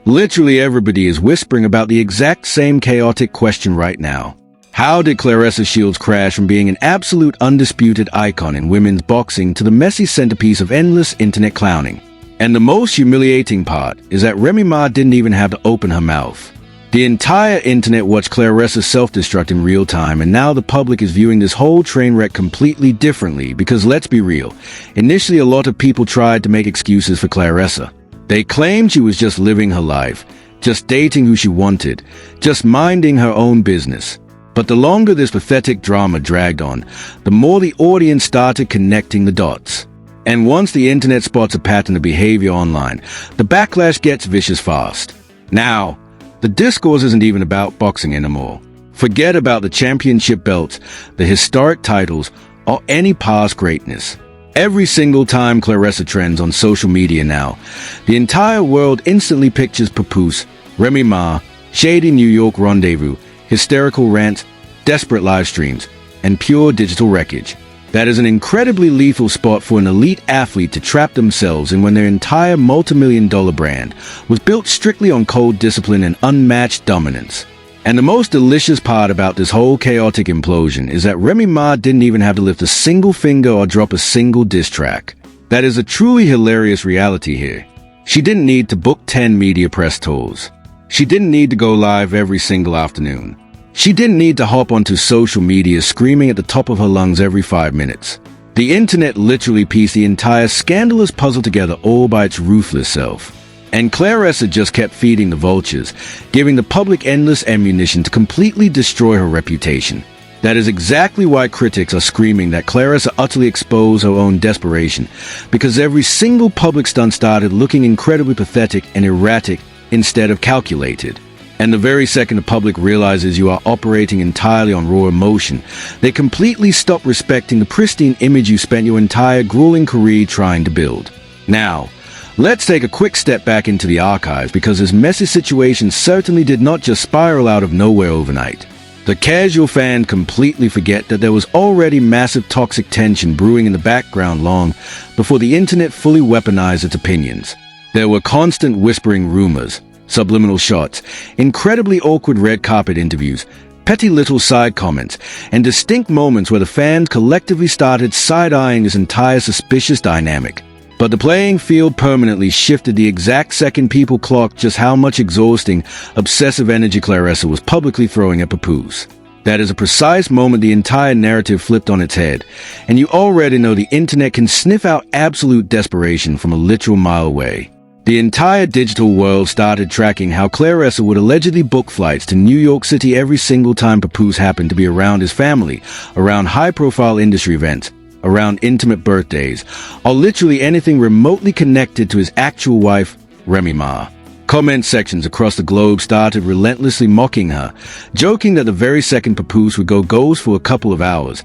Literally everybody is whispering about the exact same chaotic question right now. How did Claressa Shields crash from being an absolute undisputed icon in women's boxing to the messy centerpiece of endless internet clowning? And the most humiliating part is that Remy Ma didn't even have to open her mouth. The entire internet watched Claressa self-destruct in real time, and now the public is viewing this whole train wreck completely differently because, let's be real, initially a lot of people tried to make excuses for Claressa. They claimed she was just living her life, just dating who she wanted, just minding her own business. But the longer this pathetic drama dragged on, the more the audience started connecting the dots. And once the internet spots a pattern of behavior online, the backlash gets vicious fast. Now, the discourse isn't even about boxing anymore. Forget about the championship belts, the historic titles, or any past greatness. Every single time Claressa trends on social media now, the entire world instantly pictures Papoose, Remy Ma, shady New York rendezvous, hysterical rants, desperate live streams, and pure digital wreckage. That is an incredibly lethal spot for an elite athlete to trap themselves in when their entire multi-million-dollar brand was built strictly on cold discipline and unmatched dominance. And the most delicious part about this whole chaotic implosion is that Remy Ma didn't even have to lift a single finger or drop a single diss track. That is a truly hilarious reality here. She didn't need to book 10 media press tours. She didn't need to go live every single afternoon. She didn't need to hop onto social media screaming at the top of her lungs every 5 minutes. The internet literally pieced the entire scandalous puzzle together all by its ruthless self. And Claressa just kept feeding the vultures, giving the public endless ammunition to completely destroy her reputation. That is exactly why critics are screaming that Claressa utterly exposed her own desperation, because every single public stunt started looking incredibly pathetic and erratic instead of calculated. And the very second the public realizes you are operating entirely on raw emotion, they completely stop respecting the pristine image you spent your entire grueling career trying to build. Now, let's take a quick step back into the archives, because this messy situation certainly did not just spiral out of nowhere overnight. The casual fan completely forget that there was already massive toxic tension brewing in the background long before the internet fully weaponized its opinions. There were constant whispering rumors, subliminal shots, incredibly awkward red carpet interviews, petty little side comments, and distinct moments where the fans collectively started side-eyeing this entire suspicious dynamic. But the playing field permanently shifted the exact second people clocked just how much exhausting, obsessive energy Claressa was publicly throwing at Papoose. That is a precise moment the entire narrative flipped on its head, and you already know the internet can sniff out absolute desperation from a literal mile away. The entire digital world started tracking how Claressa would allegedly book flights to New York City every single time Papoose happened to be around his family, around high-profile industry events, around intimate birthdays, or literally anything remotely connected to his actual wife, Remy Ma. Comment sections across the globe started relentlessly mocking her, joking that the very second Papoose would go ghost for a couple of hours,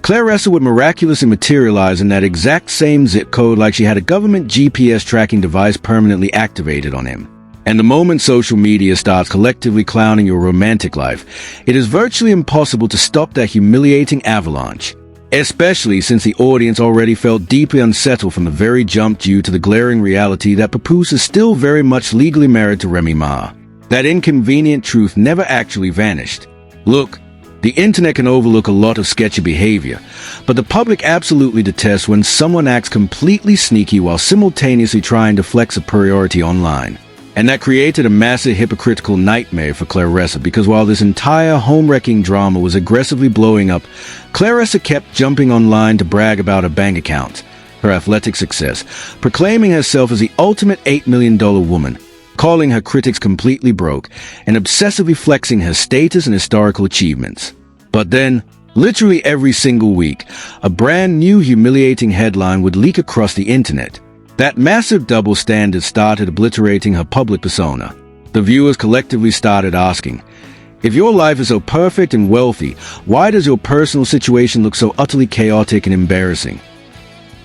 Claressa would miraculously materialize in that exact same zip code like she had a government GPS tracking device permanently activated on him. And the moment social media starts collectively clowning your romantic life, it is virtually impossible to stop that humiliating avalanche. Especially since the audience already felt deeply unsettled from the very jump due to the glaring reality that Papoose is still very much legally married to Remy Ma. That inconvenient truth never actually vanished. Look, the internet can overlook a lot of sketchy behavior, but the public absolutely detests when someone acts completely sneaky while simultaneously trying to flex superiority online. And that created a massive hypocritical nightmare for Claressa, because while this entire home-wrecking drama was aggressively blowing up, Claressa kept jumping online to brag about her bank account, her athletic success, proclaiming herself as the ultimate $8 million woman, calling her critics completely broke, and obsessively flexing her status and historical achievements. But then, literally every single week, a brand new humiliating headline would leak across the internet. That massive double standard started obliterating her public persona. The viewers collectively started asking, if your life is so perfect and wealthy, why does your personal situation look so utterly chaotic and embarrassing?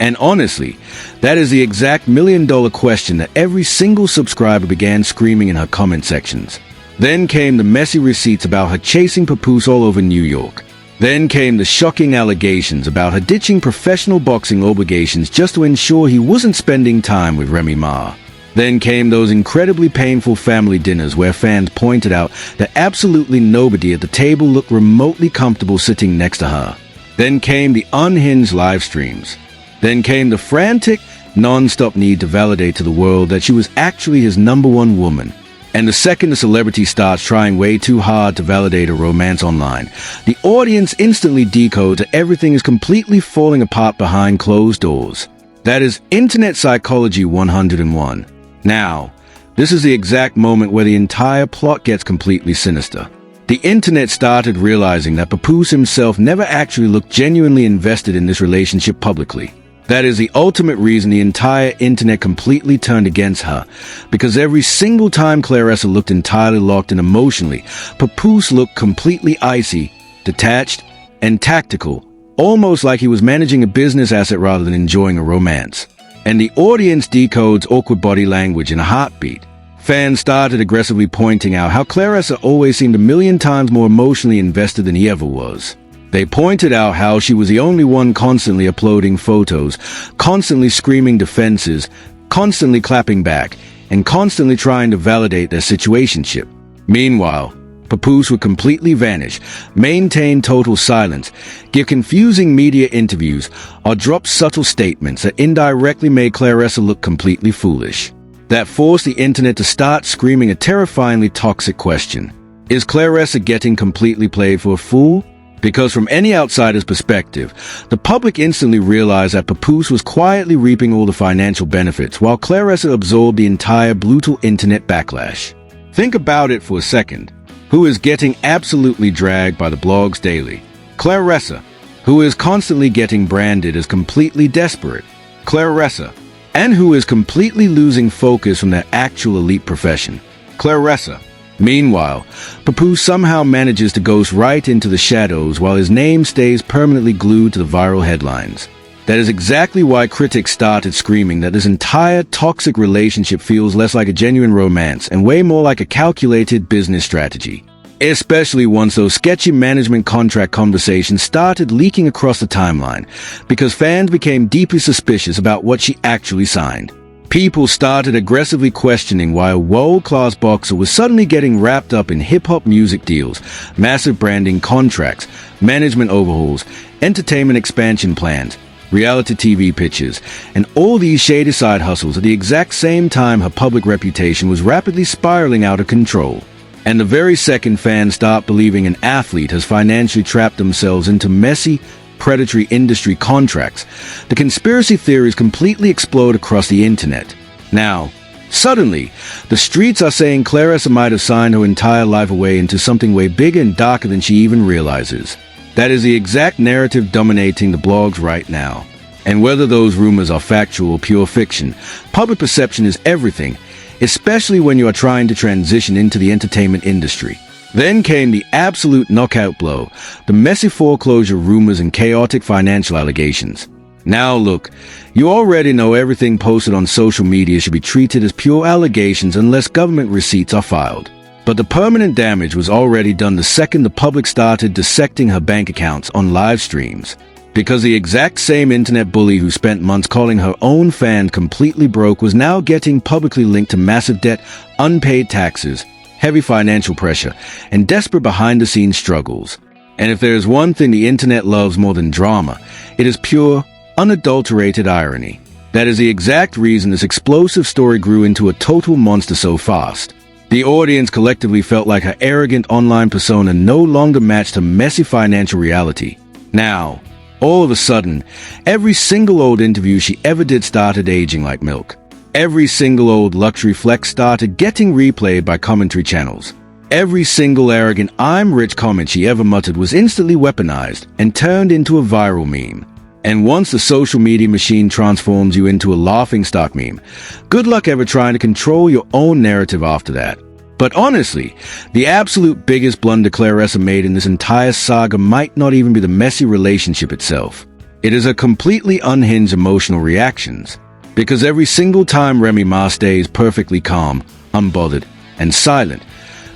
And honestly, that is the exact million-dollar question that every single subscriber began screaming in her comment sections. Then came the messy receipts about her chasing Papoose all over New York. Then came the shocking allegations about her ditching professional boxing obligations just to ensure he wasn't spending time with Remy Ma. Then came those incredibly painful family dinners where fans pointed out that absolutely nobody at the table looked remotely comfortable sitting next to her. Then came the unhinged live streams. Then came the frantic, non-stop need to validate to the world that she was actually his number one woman. And the second a celebrity starts trying way too hard to validate a romance online, the audience instantly decodes that everything is completely falling apart behind closed doors. That is Internet Psychology 101. Now, this is the exact moment where the entire plot gets completely sinister. The internet started realizing that Papoose himself never actually looked genuinely invested in this relationship publicly. That is the ultimate reason the entire internet completely turned against her, because every single time Claressa looked entirely locked in emotionally, Papoose looked completely icy, detached, and tactical, almost like he was managing a business asset rather than enjoying a romance. And the audience decodes awkward body language in a heartbeat. Fans started aggressively pointing out how Claressa always seemed a million times more emotionally invested than he ever was. They pointed out how she was the only one constantly uploading photos, constantly screaming defenses, constantly clapping back, and constantly trying to validate their situationship. Meanwhile, Papoose would completely vanish, maintain total silence, give confusing media interviews, or drop subtle statements that indirectly made Claressa look completely foolish. That forced the internet to start screaming a terrifyingly toxic question. Is Claressa getting completely played for a fool? Because from any outsider's perspective, the public instantly realized that Papoose was quietly reaping all the financial benefits while Claressa absorbed the entire brutal internet backlash. Think about it for a second. Who is getting absolutely dragged by the blogs daily? Claressa. Who is constantly getting branded as completely desperate? Claressa. And who is completely losing focus from their actual elite profession? Claressa. Meanwhile, Papoose somehow manages to ghost right into the shadows while his name stays permanently glued to the viral headlines. That is exactly why critics started screaming that this entire toxic relationship feels less like a genuine romance and way more like a calculated business strategy. Especially once those sketchy management contract conversations started leaking across the timeline, because fans became deeply suspicious about what she actually signed. People started aggressively questioning why a world-class boxer was suddenly getting wrapped up in hip-hop music deals, massive branding contracts, management overhauls, entertainment expansion plans, reality TV pitches, and all these shady side hustles at the exact same time her public reputation was rapidly spiraling out of control. And the very second fans start believing an athlete has financially trapped themselves into messy, predatory industry contracts, the conspiracy theories completely explode across the internet. Now, suddenly, the streets are saying Claressa might have signed her entire life away into something way bigger and darker than she even realizes. That is the exact narrative dominating the blogs right now. And whether those rumors are factual or pure fiction, public perception is everything, especially when you are trying to transition into the entertainment industry. Then came the absolute knockout blow, the messy foreclosure rumors and chaotic financial allegations. Now look, you already know everything posted on social media should be treated as pure allegations unless government receipts are filed. But the permanent damage was already done the second the public started dissecting her bank accounts on live streams. Because the exact same internet bully who spent months calling her own fan completely broke was now getting publicly linked to massive debt, unpaid taxes, heavy financial pressure, and desperate behind-the-scenes struggles. And if there is one thing the internet loves more than drama, it is pure, unadulterated irony. That is the exact reason this explosive story grew into a total monster so fast. The audience collectively felt like her arrogant online persona no longer matched her messy financial reality. Now, all of a sudden, every single old interview she ever did started aging like milk. Every single old luxury flex started getting replayed by commentary channels. Every single arrogant "I'm rich" comment she ever muttered was instantly weaponized and turned into a viral meme. And once the social media machine transforms you into a laughingstock meme, good luck ever trying to control your own narrative after that. But honestly, the absolute biggest blunder Claressa made in this entire saga might not even be the messy relationship itself. It is her completely unhinged emotional reactions. Because every single time Remy stays perfectly calm, unbothered, and silent,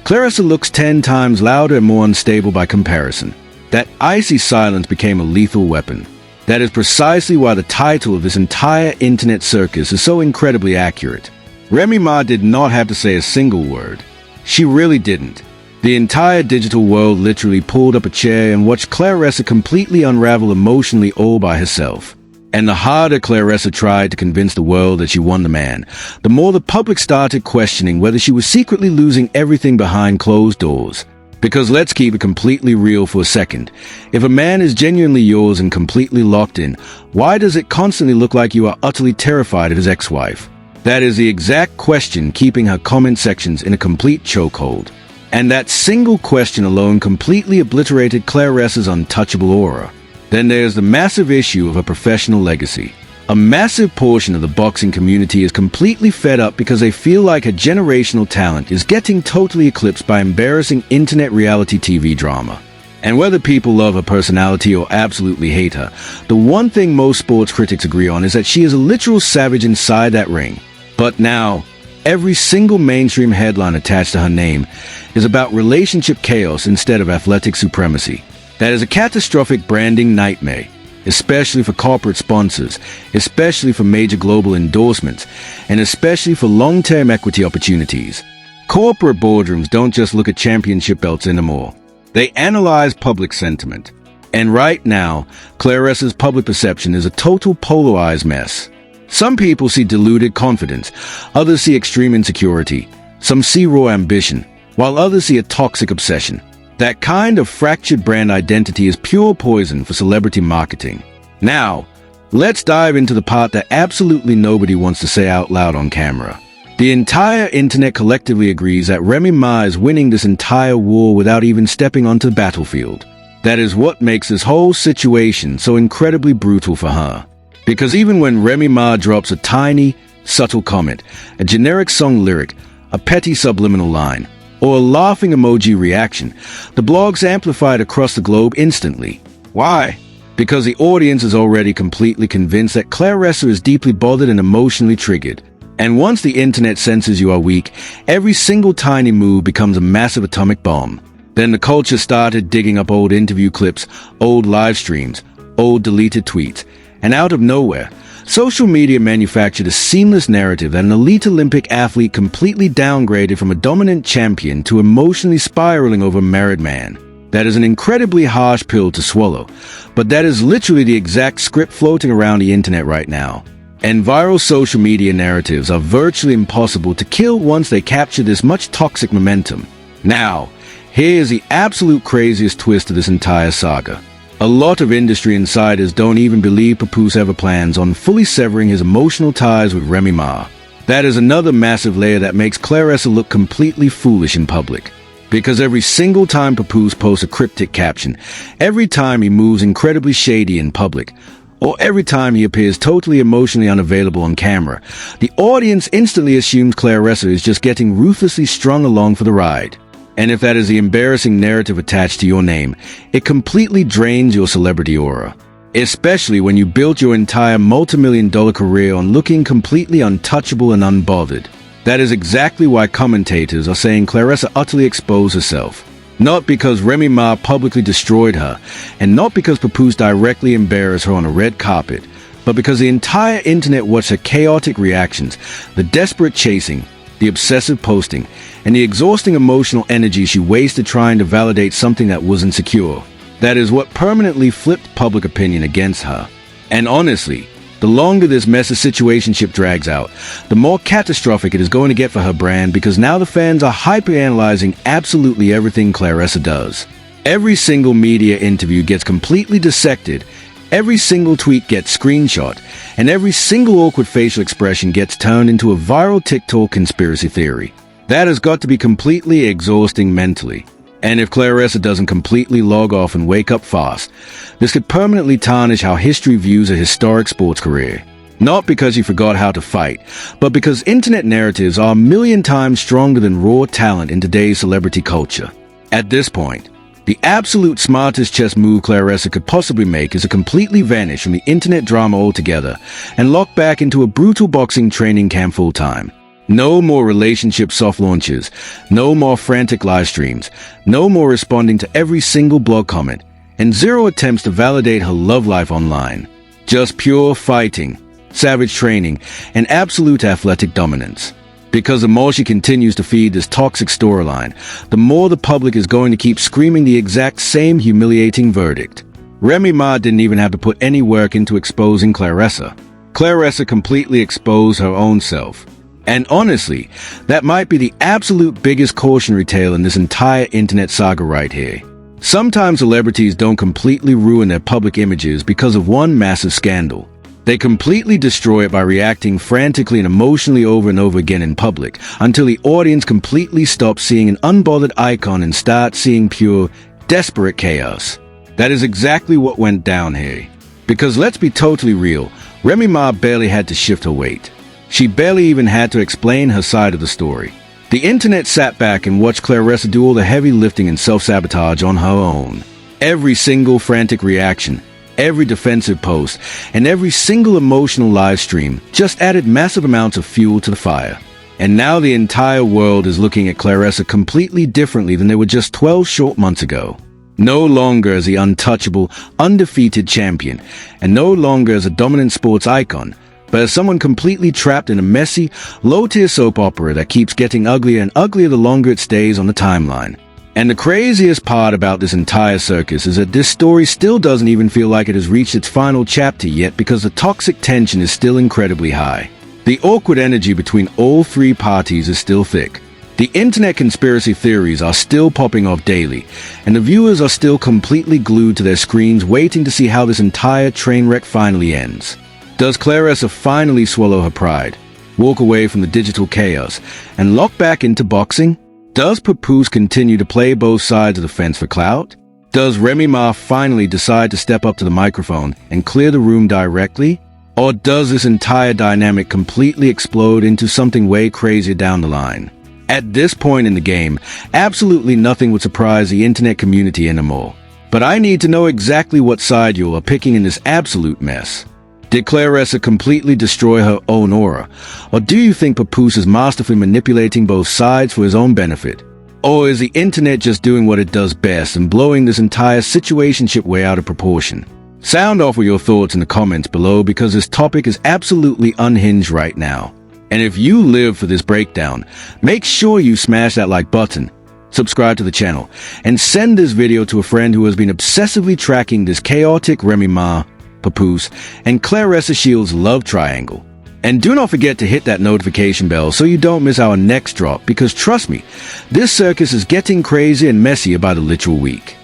Claressa looks 10 times louder and more unstable by comparison. That icy silence became a lethal weapon. That is precisely why the title of this entire internet circus is so incredibly accurate. Remy Ma did not have to say a single word. She really didn't. The entire digital world literally pulled up a chair and watched Claressa completely unravel emotionally all by herself. And the harder Claressa tried to convince the world that she won the man, the more the public started questioning whether she was secretly losing everything behind closed doors. Because let's keep it completely real for a second. If a man is genuinely yours and completely locked in, why does it constantly look like you are utterly terrified of his ex-wife? That is the exact question keeping her comment sections in a complete chokehold. And that single question alone completely obliterated Claressa's untouchable aura. Then there's the massive issue of her professional legacy. A massive portion of the boxing community is completely fed up because they feel like her generational talent is getting totally eclipsed by embarrassing internet reality TV drama. And whether people love her personality or absolutely hate her, the one thing most sports critics agree on is that she is a literal savage inside that ring. But now, every single mainstream headline attached to her name is about relationship chaos instead of athletic supremacy. That is a catastrophic branding nightmare, especially for corporate sponsors, especially for major global endorsements, and especially for long-term equity opportunities. Corporate boardrooms don't just look at championship belts anymore. They analyze public sentiment. And right now, Claressa's public perception is a total polarized mess. Some people see deluded confidence, others see extreme insecurity, some see raw ambition, while others see a toxic obsession. That kind of fractured brand identity is pure poison for celebrity marketing. Now, let's dive into the part that absolutely nobody wants to say out loud on camera. The entire internet collectively agrees that Remy Ma is winning this entire war without even stepping onto the battlefield. That is what makes this whole situation so incredibly brutal for her. Because even when Remy Ma drops a tiny, subtle comment, a generic song lyric, a petty subliminal line, or a laughing emoji reaction, the blogs amplified across the globe instantly. Why? Because the audience is already completely convinced that Claressa is deeply bothered and emotionally triggered. And once the internet senses you are weak, every single tiny move becomes a massive atomic bomb. Then the culture started digging up old interview clips, old live streams, old deleted tweets, and out of nowhere, social media manufactured a seamless narrative that an elite Olympic athlete completely downgraded from a dominant champion to emotionally spiraling over a married man. That is an incredibly harsh pill to swallow, but that is literally the exact script floating around the internet right now. And viral social media narratives are virtually impossible to kill once they capture this much toxic momentum. Now, here is the absolute craziest twist to this entire saga. A lot of industry insiders don't even believe Papoose ever plans on fully severing his emotional ties with Remy Ma. That is another massive layer that makes Claressa look completely foolish in public. Because every single time Papoose posts a cryptic caption, every time he moves incredibly shady in public, or every time he appears totally emotionally unavailable on camera, the audience instantly assumes Claressa is just getting ruthlessly strung along for the ride. And if that is the embarrassing narrative attached to your name, it completely drains your celebrity aura. Especially when you built your entire multi-million-dollar career on looking completely untouchable and unbothered. That is exactly why commentators are saying Claressa utterly exposed herself. Not because Remy Ma publicly destroyed her, and not because Papoose directly embarrassed her on a red carpet, but because the entire internet watched her chaotic reactions, the desperate chasing, the obsessive posting, and the exhausting emotional energy she wasted trying to validate something that was insecure. That is what permanently flipped public opinion against her. And honestly, the longer this messy situationship drags out, the more catastrophic it is going to get for her brand, because now the fans are hyper-analyzing absolutely everything Claressa does. Every single media interview gets completely dissected, every single tweet gets screenshot, and every single awkward facial expression gets turned into a viral TikTok conspiracy theory. That has got to be completely exhausting mentally. And if Claressa doesn't completely log off and wake up fast, this could permanently tarnish how history views a historic sports career. Not because he forgot how to fight, but because internet narratives are a million times stronger than raw talent in today's celebrity culture. At this point, the absolute smartest chess move Claressa could possibly make is to completely vanish from the internet drama altogether and lock back into a brutal boxing training camp full-time. No more relationship soft launches, no more frantic live streams, no more responding to every single blog comment, and zero attempts to validate her love life online. Just pure fighting, savage training, and absolute athletic dominance. Because the more she continues to feed this toxic storyline, the more the public is going to keep screaming the exact same humiliating verdict. Remy Ma didn't even have to put any work into exposing Claressa. Claressa completely exposed her own self. And honestly, that might be the absolute biggest cautionary tale in this entire internet saga right here. Sometimes celebrities don't completely ruin their public images because of one massive scandal. They completely destroy it by reacting frantically and emotionally over and over again in public until the audience completely stops seeing an unbothered icon and starts seeing pure, desperate chaos. That is exactly what went down here. Because let's be totally real, Remy Ma barely had to shift her weight. She barely even had to explain her side of the story. The internet sat back and watched Claressa do all the heavy lifting and self-sabotage on her own. Every single frantic reaction, every defensive post, and every single emotional live stream just added massive amounts of fuel to the fire. And now the entire world is looking at Claressa completely differently than they were just 12 short months ago. No longer as the untouchable, undefeated champion, and no longer as a dominant sports icon, but as someone completely trapped in a messy, low-tier soap opera that keeps getting uglier and uglier the longer it stays on the timeline. And the craziest part about this entire circus is that this story still doesn't even feel like it has reached its final chapter yet because the toxic tension is still incredibly high. The awkward energy between all three parties is still thick. The internet conspiracy theories are still popping off daily, and the viewers are still completely glued to their screens waiting to see how this entire train wreck finally ends. Does Claressa finally swallow her pride, walk away from the digital chaos, and lock back into boxing? Does Papoose continue to play both sides of the fence for clout? Does Remy Ma finally decide to step up to the microphone and clear the room directly? Or does this entire dynamic completely explode into something way crazier down the line? At this point in the game, absolutely nothing would surprise the internet community anymore. But I need to know exactly what side you are picking in this absolute mess. Did Claressa completely destroy her own aura? Or do you think Papoose is masterfully manipulating both sides for his own benefit? Or is the internet just doing what it does best and blowing this entire situationship way out of proportion? Sound off with your thoughts in the comments below because this topic is absolutely unhinged right now. And if you live for this breakdown, make sure you smash that like button, subscribe to the channel, and send this video to a friend who has been obsessively tracking this chaotic Remy Ma, Papoose, and Claressa Shields love triangle. And do not forget to hit that notification bell so you don't miss our next drop because trust me, this circus is getting crazier and messier by the literal week.